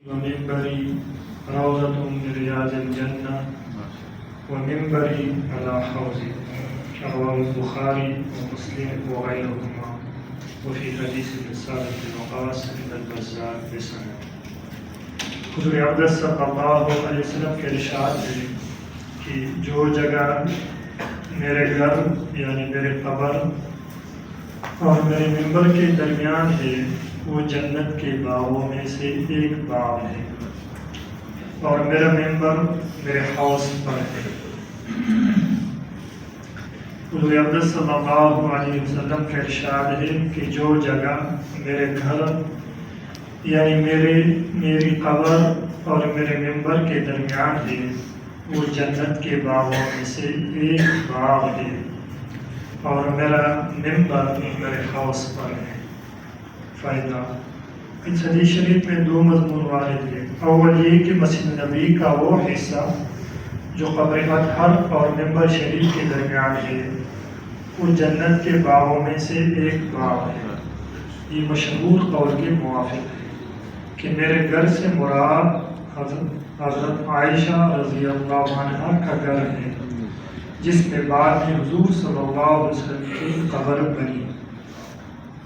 ومنبري روضة من رياض الجنة ومنبري على حوضي. رواه البخاري ومسلم وغيرهما وفي حديث رسالة الوقاص عند البزار بسند. حضور اقدس صلی اللہ علیہ وسلم کے ارشاد ہے کہ جو جگہ میرے گھر یعنی میرے قبر اور میرے ممبر کے درمیان ہے وہ جنت کے باغوں میں سے ایک باغ ہے اور میرا ممبر میرے حوض پر ہے۔ حضور اقدس صلی اللہ علیہ وسلم کا ارشاد ہے کہ جو جگہ میرے گھر یعنی میری قبر اور میرے ممبر کے درمیان ہے وہ جنت کے باغوں میں سے ایک باغ ہے اور میرا ممبر میرے حوض پر ہے۔ فائدہ: اس حدیث شریف میں دو مضمون وارد ہیں۔ اول یہ کہ مسجد نبی کا وہ حصہ جو قبر اطہر اور ممبر شریف کے درمیان ہے وہ جنت کے باغوں میں سے ایک باغ ہے۔ یہ مشہور قول کے موافق ہے کہ میرے گھر سے مراد حضرت عائشہ رضی اللہ عنہ کا گھر ہے جس میں بعد میں حضور صلی اللہ علیہ وسلم کی قبر بنی۔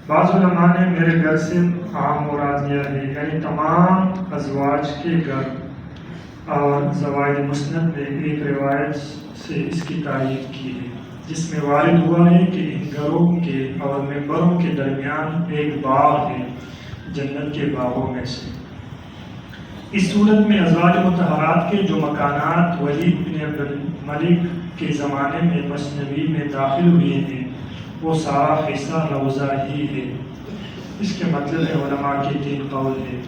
بعض علماء نے میرے گھر سے عام مراد لیا ہے یعنی تمام ازواج کے گھر، اور زوائد مسند میں ایک روایت سے اس کی تعریف کی ہے جس میں وارد ہوا ہے کہ ان گھروں کے اور ممبروں کے درمیان ایک باغ ہے جنت کے باغوں میں سے۔ اس صورت میں ازواج مطہرات کے جو مکانات ولید بن عبد الملک کے زمانے میں مسجد نبی میں داخل ہوئے ہیں وہ سارا حصہ روضہ ہی ہے۔ اس کے مطلب ہے علماء کے تین قول ہے۔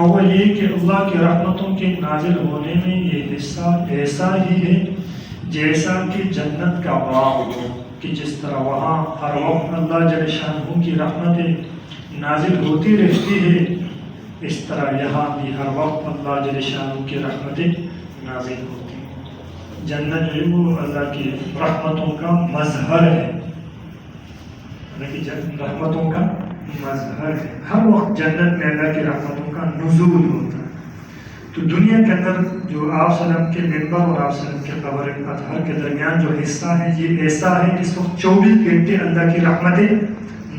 اول یہ کہ اللہ کی رحمتوں کے نازل ہونے میں یہ حصہ ایسا ہی ہے جیسا کہ جنت کا باغ ہو، کہ جس طرح وہاں ہر وقت اللہ جل شانہ کی رحمتیں نازل ہوتی رہتی ہے اس طرح یہاں بھی ہر وقت اللہ جل شانہ کی رحمتیں نازل ہوتی ہیں۔ جنت جو وہ اللہ کی رحمتوں کا مظہر ہے، رحمتوں کا مظہر ہے۔ ہر وقت جنت میں اللہ کی رحمتوں کا نزول ہوتا ہے۔ تو دنیا کے اندر جو آپ صلی اللہ علیہ وسلم کے ممبر اور آپ صلی اللہ علیہ وسلم کے قبر اطہر کے درمیان جو حصہ ہے یہ ایسا ہے کہ اس وقت 24 گھنٹے اللہ کی رحمتیں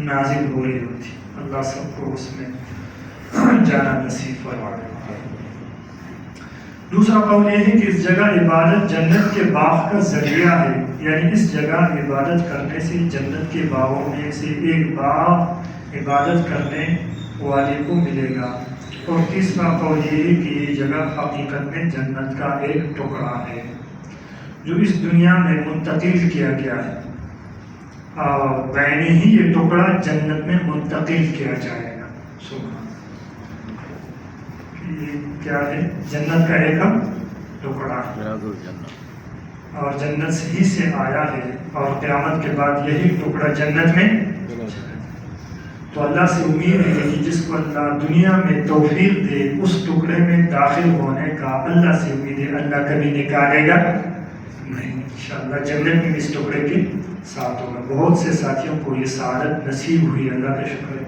نازل ہو رہی ہوتی۔ اللہ سب کو اس میں جانا نصیب فرمائے۔ دوسرا قول یہ ہے کہ اس جگہ عبادت جنت کے باغ کا ذریعہ ہے، یعنی اس جگہ عبادت کرنے سے جنت کے باغوں میں سے ایک باغ عبادت کرنے والے کو ملے گا۔ اور تیسرا قول یہ ہے کہ یہ جگہ حقیقت میں جنت کا ایک ٹکڑا ہے جو اس دنیا میں منتقل کیا گیا ہے، اور بعینی ہی یہ ٹکڑا جنت میں منتقل کیا جائے گا۔ سبحان یہ کیا ہے؟ جنت کا ایک ٹکڑا اور جنت ہی سے آیا ہے اور قیامت کے بعد یہی ٹکڑا جنت میں۔ تو اللہ سے امید ہے کہ جس کو اللہ دنیا میں توفیق دے اس ٹکڑے میں داخل ہونے کا اللہ سے امید ہے اللہ کبھی نکالے گا نہیں، انشاءاللہ جنت میں اس ٹکڑے کے ساتھ ہوگا۔ بہت سے ساتھیوں کو یہ سعادت نصیب ہوئی، اللہ کا شکر ہے۔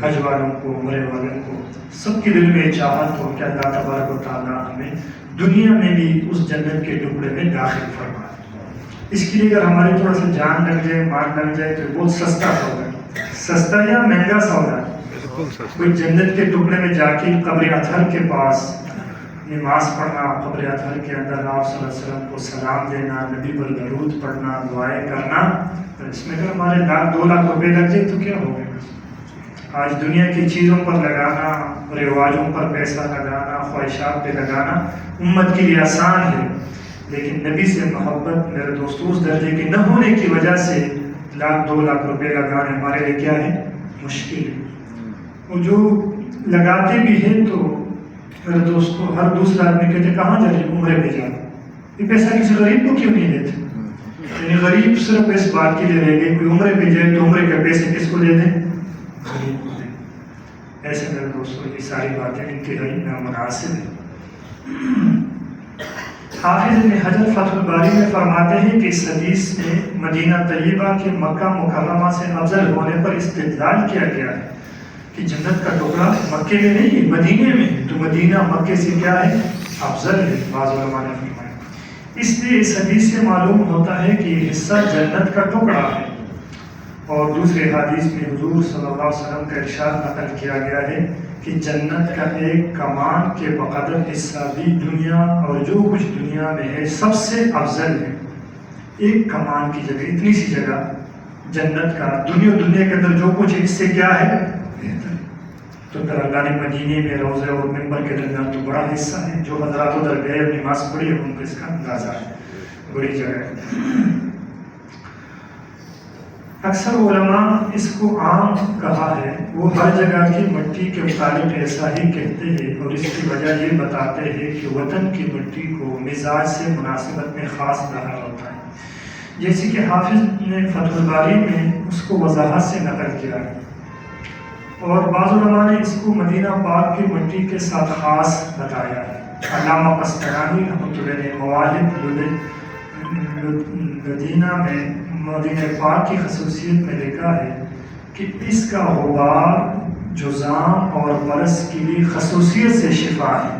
حج والوں کو، عمرے والوں کو، سب کے دل میں چاہت ہو کہ اللہ تبارک و تعالیٰ ہمیں دنیا میں بھی اس جنت کے ٹکڑے میں داخل فرمائے۔ اس کے لیے اگر ہماری تھوڑا سا جان لگ جائے، مال لگ جائے تو بہت سستا سودا ہے۔ سستا یا مہنگا سودا ہے؟ کوئی جنت کے ٹکڑے میں جا کے قبر اطہر کے پاس نماز پڑھنا، قبر اطہر کے اندر آپ صلی اللہ علیہ وسلم کو سلام دینا، نبی پر درود پڑھنا، دعائیں کرنا، اس میں اگر ہمارے 2 لاکھ روپے لگ جائے تو کیا ہوگا؟ آج دنیا کی چیزوں پر لگانا، رواجوں پر پیسہ لگانا، خواہشات پہ لگانا امت کے لیے آسان ہے، لیکن نبی سے محبت میرے دوستوں اس درجے کے نہ ہونے کی وجہ سے 2 لاکھ روپے لگانے ہمارے لیے کیا ہے؟ مشکل ہے۔ وہ جو لگاتے بھی ہیں تو میرے دوستوں ہر دوسرا آدمی کہتے کہاں جا رہے؟ عمرے پہ جا۔ یہ پیسہ کسی غریب کو کیوں نہیں دیتے؟ یعنی غریب صرف اس بات کے لیے رہ گئے کوئی عمرے پہ جائے تو عمرے کے پیسے کس کو دے دیں؟ غریب کو دیں۔ ایسے میرے دوستوں یہ ساری باتیں انتہائی نامناسب ہیں۔ حافظ ابن حجر فتح الباری میں فرماتے ہیں کہ اس حدیث میں مدینہ طیبہ کے مکہ مکرمہ سے افضل ہونے پر استدلال کیا گیا ہے، کہ جنت کا ٹکڑا مکے میں نہیں مدینے میں ہے، تو مدینہ مکے سے کیا ہے؟ افضل ہے، بعض علماء نے فرمایا۔ اس لیے اس حدیث سے معلوم ہوتا ہے کہ یہ حصہ جنت کا ٹکڑا ہے۔ اور دوسرے حدیث میں حضور صلی اللہ علیہ وسلم کا ارشاد نقل کیا گیا ہے کہ جنت کا ایک کمان کے بقدر حصہ بھی دنیا اور جو کچھ دنیا میں ہے سب سے افضل ہے۔ ایک کمان کی جگہ، اتنی سی جگہ جنت کا، دنیا کے اندر جو کچھ ہے اس سے کیا ہے؟ بہتر ہے۔ تو پھر اللہ نے مدینے میں روضے اور منبر کے درمیان تو بڑا حصہ ہے، جو حضرات ادھر گئے نماز پڑھی ان کو اس کا اندازہ ہے، بڑی جگہ ہے۔ اکثر علماء اس کو عام کہا ہے، وہ ہر جگہ کی مٹی کے متعلق ایسا ہی کہتے ہیں، اور اس کی وجہ یہ بتاتے ہیں کہ وطن کی مٹی کو مزاج سے مناسبت میں خاص ظاہر ہوتا ہے، جیسے کہ حافظ نے فتح الباری میں اس کو وضاحت سے نقل کیا ہے۔ اور بعض علماء نے اس کو مدینہ پاک کی مٹی کے ساتھ خاص بتایا ہے۔ علامہ قسطلانی رحمۃ اللہ علیہ مواہب لدینہ میں مدینہ پاک کی خصوصیت میں لکھا ہے کہ اس کا غبار جذام اور برس کی بھی خصوصیت سے شفا ہے۔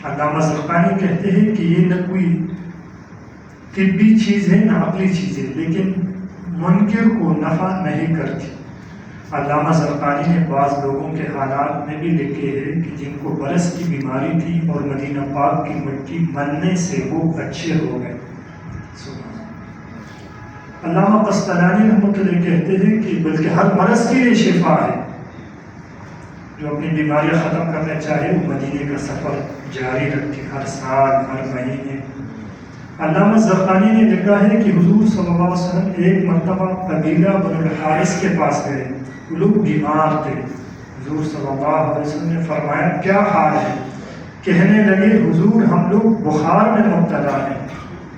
علامہ زرقانی کہتے ہیں کہ یہ نہ کوئی طبی چیز ہے نہ عقلی چیز ہے، لیکن منکر کو نفع نہیں کرتی۔ علامہ زرقانی نے بعض لوگوں کے حالات میں بھی لکھے ہیں کہ جن کو برس کی بیماری تھی اور مدینہ پاک کی مٹی ملنے سے وہ اچھے ہو گئے۔ علامہ قسطلانی رحمۃ اللہ کہتے ہیں کہ بلکہ ہر مرض کے لیے شفا ہے، جو اپنی بیماریاں ختم کرنا چاہے وہ مدینے کا سفر جاری رکھے، ہر سال ہر مہینے۔ علامہ زرقانی نے لکھا ہے کہ حضور صلی اللہ علیہ وسلم ایک مرتبہ قبیلہ بنو الحارث کے پاس گئے، وہ لوگ بیمار تھے۔ حضور صلی اللہ علیہ وسلم نے فرمایا کیا حال ہے؟ کہنے لگے حضور ہم لوگ بخار میں مبتلا ہیں۔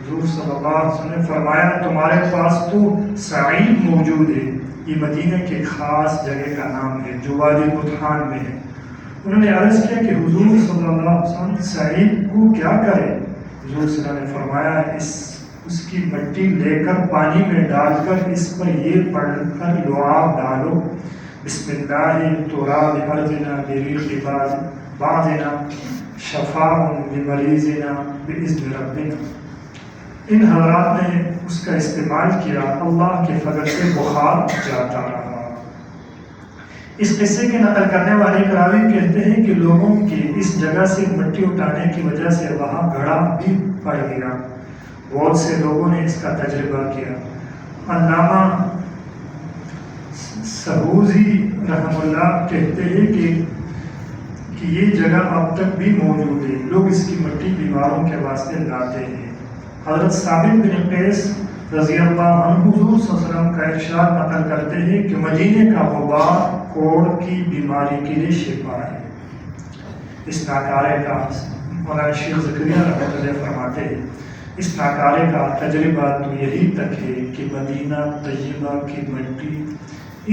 حضور صلی اللہ علیہ وسلم نے فرمایا تمہارے پاس تو سعید موجود ہے، یہ مدینہ کے خاص جگہ کا نام ہے جو وادی بطحان میں ہے۔ انہوں نے عرض کیا کہ حضور صلی اللہ علیہ وسلم سعید کو کیا کرے؟ حضور صلی اللہ علیہ وسلم نے فرمایا اس کی مٹی لے کر پانی میں ڈال کر اس پر یہ پڑھ کر لعاب ڈالو، بسم اللہ تراب ارضنا بریق بعضنا شفاء لمریضنا باذن ربنا۔ ان حضرات نے اس کا استعمال کیا، اللہ کے فضل سے بخار جاتا رہا۔ اس قصے کے نقل کرنے والے راوی کہتے ہیں کہ لوگوں کی اس جگہ سے مٹی اٹھانے کی وجہ سے وہاں گڑھا بھی پڑ گیا، بہت سے لوگوں نے اس کا تجربہ کیا۔ علامہ سہوزی رحم اللہ کہتے ہیں کہ یہ جگہ اب تک بھی موجود ہے، لوگ اس کی مٹی بیماروں کے واسطے لاتے ہیں۔ حضرت ثابت بن قیس رضی اللہ عنہ حضور صلی اللہ علیہ وسلم کا ارشاد نقل کرتے ہیں کہ مدینے کا غبار کوڑ کی بیماری کے لیے شفا ہے۔ اس ناکارے کا مولانا شیخ زکریا رحمۃ اللہ فرماتے ہیں اس ناکارے کا تجربہ تو یہی تک ہے کہ مدینہ طیبہ کی مٹی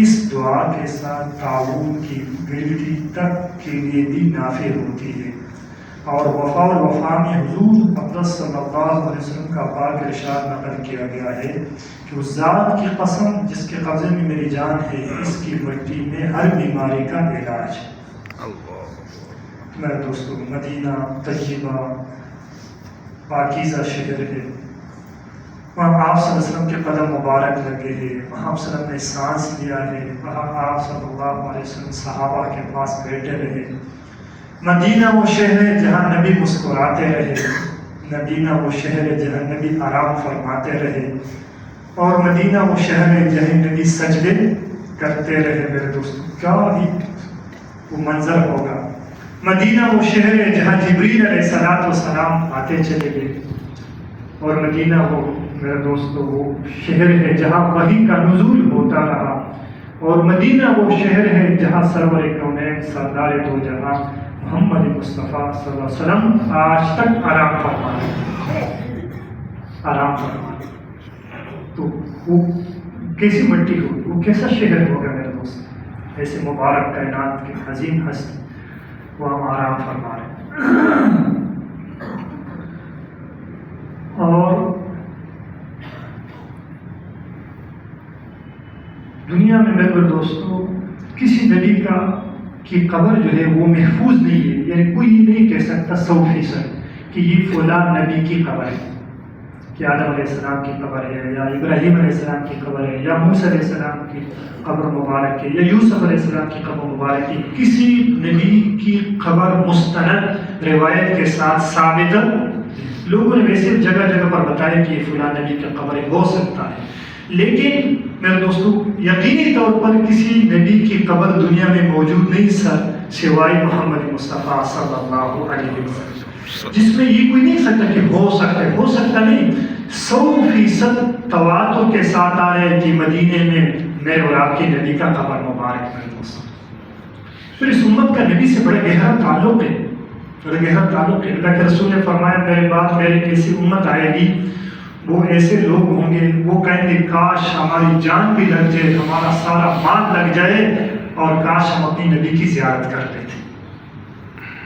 اس دعا کے ساتھ تعاون کی گرگٹی تک کے لیے بھی نافع ہوتی ہے۔ اور وفا الوفا میں حضور اقدس صلی اللہ علیہ وسلم کا پاک ارشاد نقل کیا گیا ہے کہ اس ذات کی قسم جس کے قبضے میں میری جان ہے، اس کی مٹی میں ہر بیماری کا علاج ہے۔ میرے دوستو، مدینہ طیبہ پاکیزہ شہر ہے، وہاں آپ صلی اللہ علیہ وسلم کے قدم مبارک لگے ہیں، وہاں آپ صلی اللہ علیہ وسلم نے سانس لیا ہے، وہاں آپ صلی اللہ علیہ وسلم صحابہ کے پاس بیٹھے رہے۔ مدینہ وہ شہر ہے جہاں نبی مسکراتے رہے، مدینہ وہ شہر ہے جہاں نبی آرام فرماتے رہے، اور مدینہ وہ شہر ہے جہاں نبی سجدے کرتے رہے۔ میرے دوستو، کیا ہی وہ منظر ہوگا۔ مدینہ وہ شہر ہے جہاں جبریل علیہ السلام آتے چلے گئے، اور مدینہ وہ میرے دوستو وہ شہر ہے جہاں وحی کا نزول ہوتا رہا، اور مدینہ وہ شہر ہے جہاں سرور کونین سردار دو جہاں محمد مصطفیٰ صلی اللہ علیہ وسلم آج تک آرام فرمائے۔ تو وہ کیسی مٹی ہو، وہ کیسا شہر ہوگا میرے دوست، ایسے مبارک کائنات کے عظیم ہستی وہاں آرام فرما رہے۔ اور دنیا میں میرے دوستوں کی قبر جو ہے وہ محفوظ نہیں ہے، یعنی کوئی یہ نہیں کہہ سکتا 100% کہ یہ فلاں نبی کی قبر ہے، کہ آدم علیہ السلام کی قبر ہے یا ابراہیم علیہ السلام کی قبر ہے یا موسیٰ علیہ السلام کی قبر مبارک ہے یا یوسف علیہ السلام کی قبر مبارک ہے۔ کسی نبی کی قبر مستند روایت کے ساتھ ثابت، لوگوں نے ویسے جگہ جگہ پر بتایا کہ یہ فلاں نبی کی قبر ہو سکتا ہے، لیکن میرے دوستو یقینی طور پر کسی نبی کی قبر دنیا میں موجود نہیں سوائے محمد مصطفیٰ صلی اللہ علیہ وسلم، جس میں یہ کوئی نہیں سکتا کہ ہو سکتا نہیں، 100% تواتر کے ساتھ آ رہے کہ مدینے میں میرے اور آپ کے نبی کا قبر مبارک ہے۔ پھر اس امت کا نبی سے بڑا گہرا تعلق ہے، بڑا گہرا تعلق ہے۔ اللہ کے رسول نے فرمایا میرے بعد میری ایسی امت آئے گی، وہ ایسے لوگ ہوں گے، وہ کہیں گے کاش ہماری جان بھی لگ جائے، ہمارا سارا مال لگ جائے، اور کاش ہم اپنی نبی کی زیارت کر لیتے،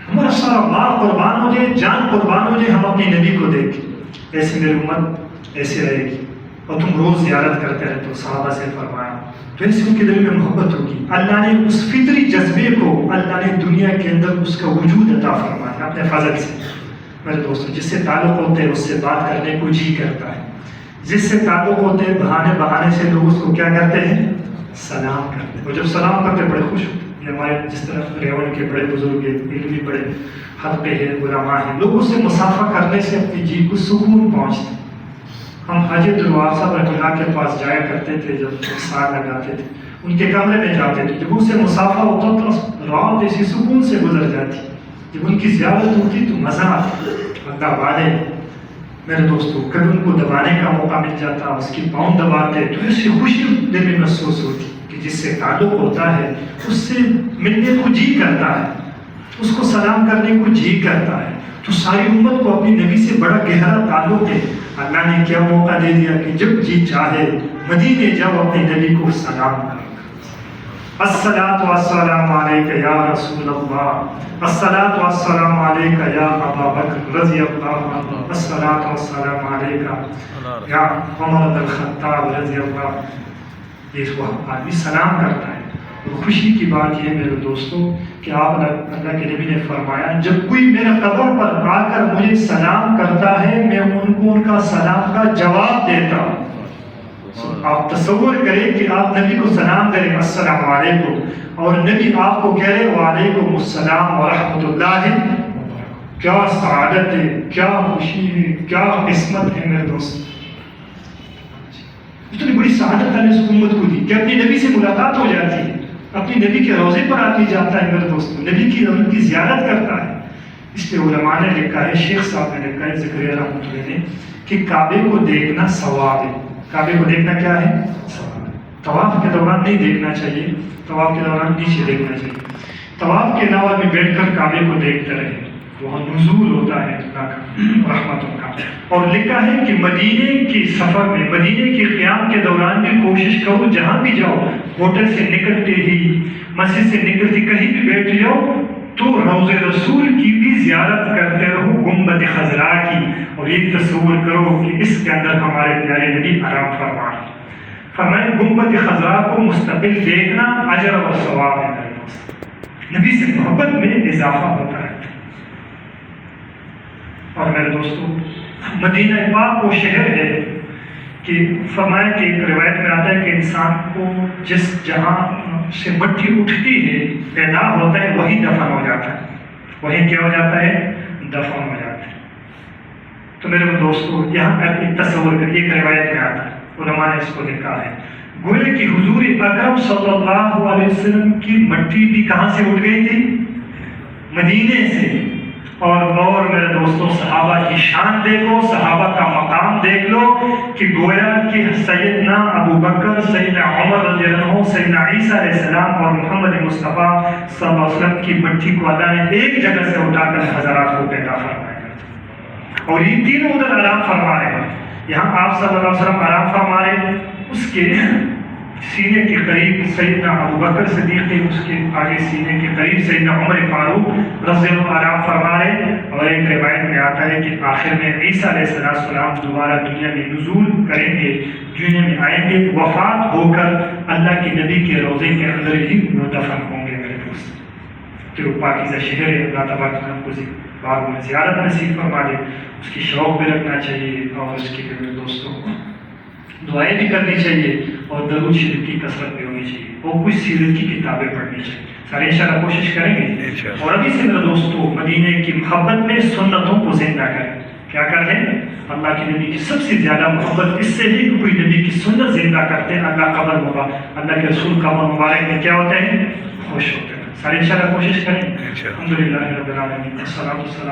ہمارا سارا مال قربان ہو جائے، جان قربان ہو جائے، ہم اپنی نبی کو دیکھیں۔ ایسے میری امت ایسے رہے گی، اور تم روز زیارت کرتے رہتے ہو، صحابہ سے فرمایا، تو ایسے ان کے دل میں محبت ہوگی۔ اللہ نے اس فطری جذبے کو اللہ نے دنیا کے اندر اس کا وجود عطا فرمایا اپنے فضل سے۔ میرے دوستو جس سے تعلق ہوتے ہیں اس سے بات کرنے کو جی کرتا ہے، جس سے تعلق ہوتے ہیں بہانے سے لوگ اس کو کیا کرتے ہیں، سلام کرتے ہیں، اور جب سلام کرتے بڑے خوش ہوتے ہیں۔ ہمارے جس طرح ریون کے بڑے بزرگ ہیں، علمی بڑے حلقے ہیں، علماء ہیں، لوگ اس سے مسافہ کرنے سے اپنی جی کو سکون پہنچتے ہیں۔ ہم حاجی عبدالوہاب صاحب رحمۃ اللہ کے پاس جایا کرتے تھے، جب سال لگاتے تھے ان کے کمرے میں جاتے تھے، جب ان سے مسافہ ہوتا تو رات ایسی سکون سے گزر جاتی، جب ان کی زیارت ہوتی تو مزہ آتا۔ اللہ والے میرے دوستو کبھی ان کو دبانے کا موقع مل جاتا، اس کی پاؤں دباتے تو اس سے خوشی دل میں محسوس ہوتی کہ جس سے تعلق ہوتا ہے اس سے ملنے کو جی کرتا ہے، اس کو سلام کرنے کو جی کرتا ہے۔ تو ساری امت کو اپنی نبی سے بڑا گہرا تعلق ہے۔ اللہ نے کیا موقع دے دیا کہ جب جی چاہے مدینے جاؤ، اپنے نبی کو سلام کرو۔ الصلاۃ والسلام علیک یا رسول اللہ، الصلاۃ والسلام علیک یا ابا بکر رضی اللہ عنہ، الصلاۃ والسلام علیک یا عمر بن الخطاب رضی اللہ عنہ۔ یہ آدمی سلام کرتا ہے۔ اور خوشی کی بات یہ میرے دوستو کہ آپ اللہ کے نبی نے فرمایا جب کوئی میرے قبر پر آ کر مجھے سلام کرتا ہے میں ان کو ان کا سلام کا جواب دیتا ہوں۔ آپ تصور کریں کہ آپ نبی کو سلام کریں السلام علیکم، اور نبی آپ کو کہہ رہے وعلیکم السلام ورحمۃ اللہ، کیا سعادت ہے، کیا خوشی ہے، کیا قسمت ہے میرے دوست۔ اتنی بڑی سعادت اللہ نے اس امت کو دی کہ اپنی نبی سے ملاقات ہو جاتی ہے، اپنی نبی کے روضے پر آتی جاتا ہے میرے دوستوں، نبی کی زیارت کرتا ہے۔ اس لیے علماء نے لکھا ہے، شیخ صاحب نے لکھا ہے زکریا رحمۃ اللہ نے، کہ کعبے کو دیکھنا ثواب ہے۔ کعبے کو دیکھنا کیا ہے؟ ثواب ہے۔ طواف کے دوران نہیں دیکھنا چاہیے، طواف کے دوران نیچے دیکھنا چاہیے، طواف کے علاوہ بھی بیٹھ کر کعبے کو دیکھتے رہے، وہاں نزول ہوتا ہے اللہ کا رحمتوں کا۔ اور لکھا ہے کہ مدینے کی سفر میں، مدینے کے قیام کے دوران بھی کوشش کرو جہاں بھی جاؤ، ہوٹل سے نکلتے ہی، مسجد سے نکلتے کہیں بھی بیٹھ جاؤ تو روض رسول کی بھی زیارت کرتے رہو، گنبد خضرا کی، اور یہ تصور کرو کہ اس کے اندر ہمارے پیارے نبی آرام فرما رہے۔ فرمائے گنبد خضرا کو مستقل دیکھنا اجر و ثواب ہے میرے دوست، نبی سے محبت میں اضافہ ہوتا ہے۔ اور میرے دوستو مدینہ پاک وہ شہر ہے کہ فرمایا کہ ایک روایت میں آتا ہے کہ انسان کو جس جہاں سے مٹی اٹھتی ہے پیدا ہوتا ہے وہی دفن ہو جاتا ہے، وہی کیا ہو جاتا ہے؟ دفن ہو جاتا ہے۔ تو میرے دوستو یہاں ایک تصور کر، ایک روایت میں آتا ہے، علماء نے اس کو لکھا ہے، گویا کہ حضور اکرم صلی اللہ علیہ وسلم کی مٹی بھی کہاں سے اٹھ گئی تھی؟ مدینے سے۔ اور میرے دوستوں صحابہ کی شان دیکھو، صحابہ کا مقام دیکھ لو کہ گویا کہ سیدنا ابو بکر، سیدنا عمر رضی اللہ عنہ، سیدنا عیسیٰ علیہ السلام اور محمد مصطفیٰ صلی اللہ علیہ وسلم کی مٹی کو اللہ نے ایک جگہ سے اٹھا کر حضرات کو پیدا فرمایا، اور یہ تینوں ادھر آرام فرما رہے ہیں۔ یہاں آپ صلی اللہ علیہ وسلم آرام فرما رہے ہیں، اس کے سینے کے قریب سیدنا ابو بکر صدیق، اس کے آگے سینے کے قریب سیدنا عمر فاروق رضی اللہ عنہ آرام فرما رہے۔ اور ایک روایت میں آتا ہے کہ آخر میں عیسیٰ علیہ السلام دوبارہ دنیا میں نزول کریں گے، دنیا میں آئیں گے، وفات ہو کر اللہ کے نبی کے روضے کے اندر ہی وہ دفن ہوں گے۔ کہ وہ پاکیزہ شہر ہے، اللہ تبارک ہم کو بعد میں زیارت نصیب فرما دے. اس کی شوق بھی رکھنا چاہیے اور اس کے لیے دوستوں کو دعائیں بھی کرنی چاہیے اور درود شریف کی کثرت بھی ہونی چاہیے اور کچھ سیرت کی کتابیں پڑھنی چاہیے. سارے انشاءاللہ کوشش کریں گے. اور ابھی سے میرے دوستوں مدینے کی محبت میں سنتوں کو زندہ کریں. کیا کر لیں؟ اللہ کے نبی کی سب سے زیادہ محبت اس سے ہے کہ کوئی نبی کی سنت زندہ کرتے ہیں. اللہ کے رسول قبر مبارک میں کیا ہوتے ہیں؟ خوش ہوتے ہیں. سارے انشاءاللہ کوشش کریں. الحمدللہ رب العالمین. الصلاۃ والسلام